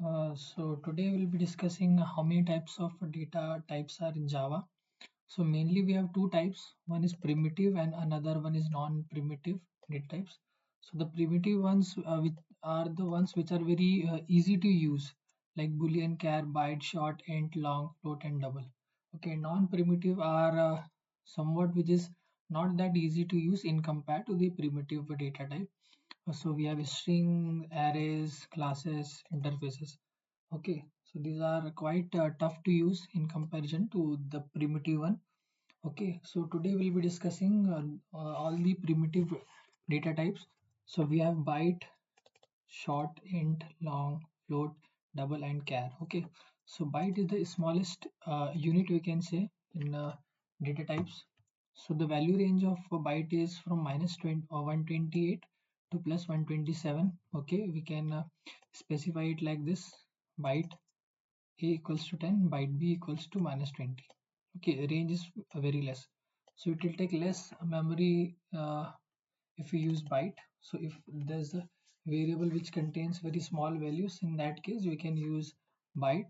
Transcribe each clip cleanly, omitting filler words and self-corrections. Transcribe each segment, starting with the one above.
So today we'll be discussing how many types of data types are in Java. So mainly we have two types. One is primitive and another one is non-primitive data types. So the primitive ones which are the ones which are very easy to use, like boolean, char, byte, short, int, long, float, and double. Okay, non-primitive are somewhat which is not that easy to use in compared to the primitive data type. So we have string, arrays, classes, interfaces. Okay, so these are quite tough to use in comparison to the primitive one. Okay, so today we'll be discussing all the primitive data types. So we have byte, short, int, long, float, double, and char. Okay, so byte is the smallest unit we can say in data types. So the value range of a byte is from minus 20 or 128 to plus 127. Okay, we can specify it like this: byte a equals to 10, byte b equals to minus 20. Okay, range is very less, so it will take less memory if we use byte. So if there's a variable which contains very small values, in that case we can use byte,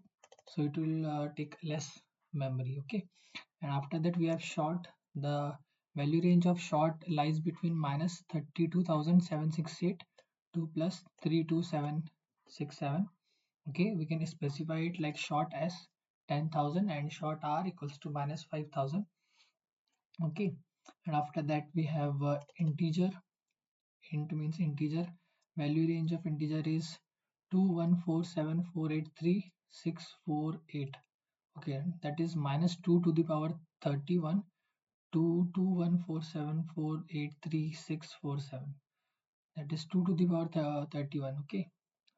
so it will take less memory. Okay, and after that we have short. The value range of short lies between minus 32,768 to plus 32767. Okay, we can specify it like short s 10,000 and short r equals to minus 5,000. Okay, and after that we have integer. Int means integer. Value range of integer is 2147483,648. Okay, that is minus 2 to the power 31 to 2147483,647. That is 2 to the power 31. Okay,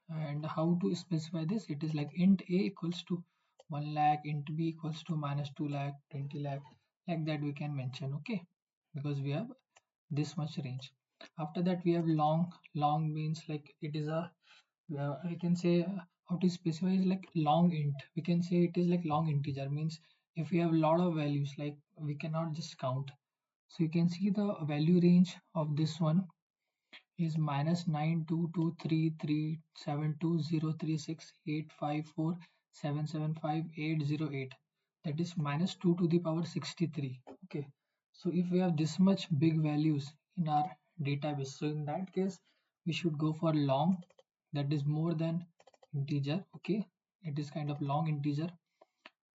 and how to specify this? It is like int a equals to 1 lakh, int b equals to minus 2 lakh, 20 lakh, like that we can mention. Okay, because we have this much range. After that we have long. Long means like it is a we can say how to specify is like long int. We can say it is like long integer, means if we have a lot of values, like we cannot just count. So you can see the value range of this one is minus 922337203685477580. That is minus 2 to the power 63. Okay, so if we have this much big values in our database, so in that case we should go for long, that is more than integer. Okay, it is kind of long integer,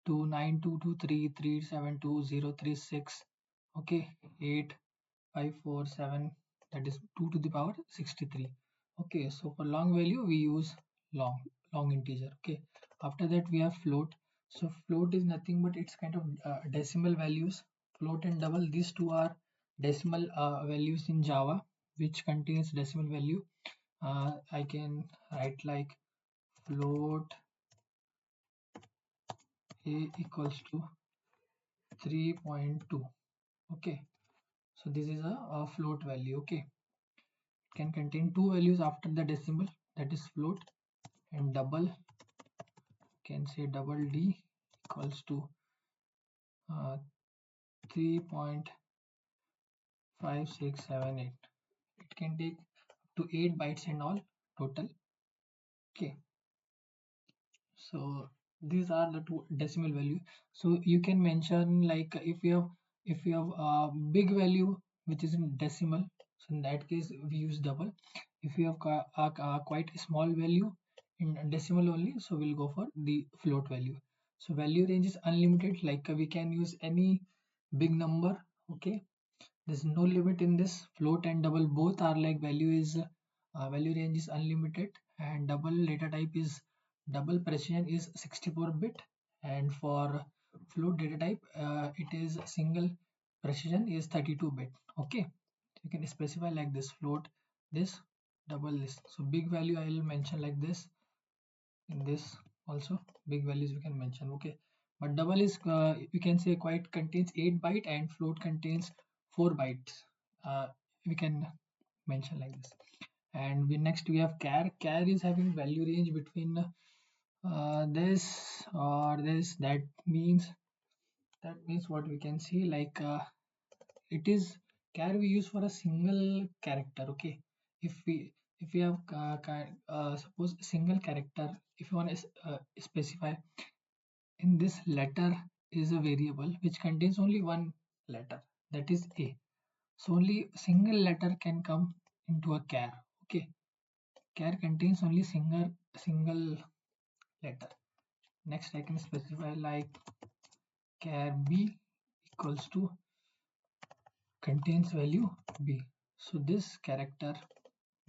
292233720036. Okay, 8547, that is 2 to the power 63. Okay, so for long value we use long integer. Okay, after that we have float. So float is nothing but it's kind of decimal values. Float and double, these two are decimal values in Java, which contains decimal value. I can write like float a equals to 3.2. Okay, so this is a float value. Okay, it can contain two values after the decimal, that is float, and double, can say double d equals to 3.5678. It can take up to 8 bytes and all total. Okay, so these are the two decimal value. So you can mention like if you have a big value which is in decimal, so in that case we use double. If you have a quite a small value in decimal only, so we'll go for the float value. So value range is unlimited, like we can use any big number. Okay, there's no limit in this. Float and double both are like value range is unlimited, and double data type is double precision is 64-bit, and for float data type it is single precision is 32-bit. Okay, you can specify like this: float this, double this. So big value I will mention like this. In this also big values we can mention. Okay, but double is you can say quite contains 8 byte and float contains 4 bytes. We can mention like this. And we next we have char. Char is having value range between this or this. That means what we can see like it is char we use for a single character. Okay, if we If you have suppose single character, if you want to specify in this letter is a variable which contains only one letter, that is A. So only single letter can come into a char. Okay, char contains only single letter. Next, I can specify like char B equals to contains value B. So this character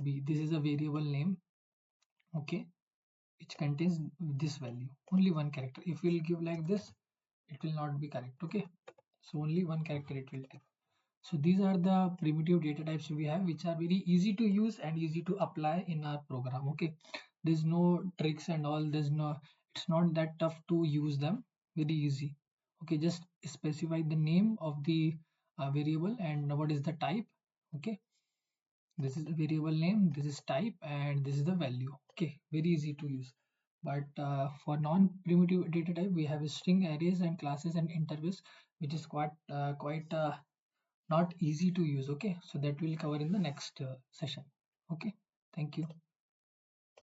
B, this is a variable name. Okay, which contains this value, only one character. If we'll give like this, it will not be correct. Okay, so only one character it will take. So these are the primitive data types we have, which are very easy to use and easy to apply in our program. Okay, there's no tricks and all. There's no, it's not that tough to use them. Very easy. Okay, just specify the name of the variable and what is the type. Okay, this is the variable name, this is type, and this is the value. Okay, very easy to use. But for non-primitive data type, we have string arrays and classes and interface, which is quite not easy to use. Okay, so that we'll cover in the next session. Okay, thank you.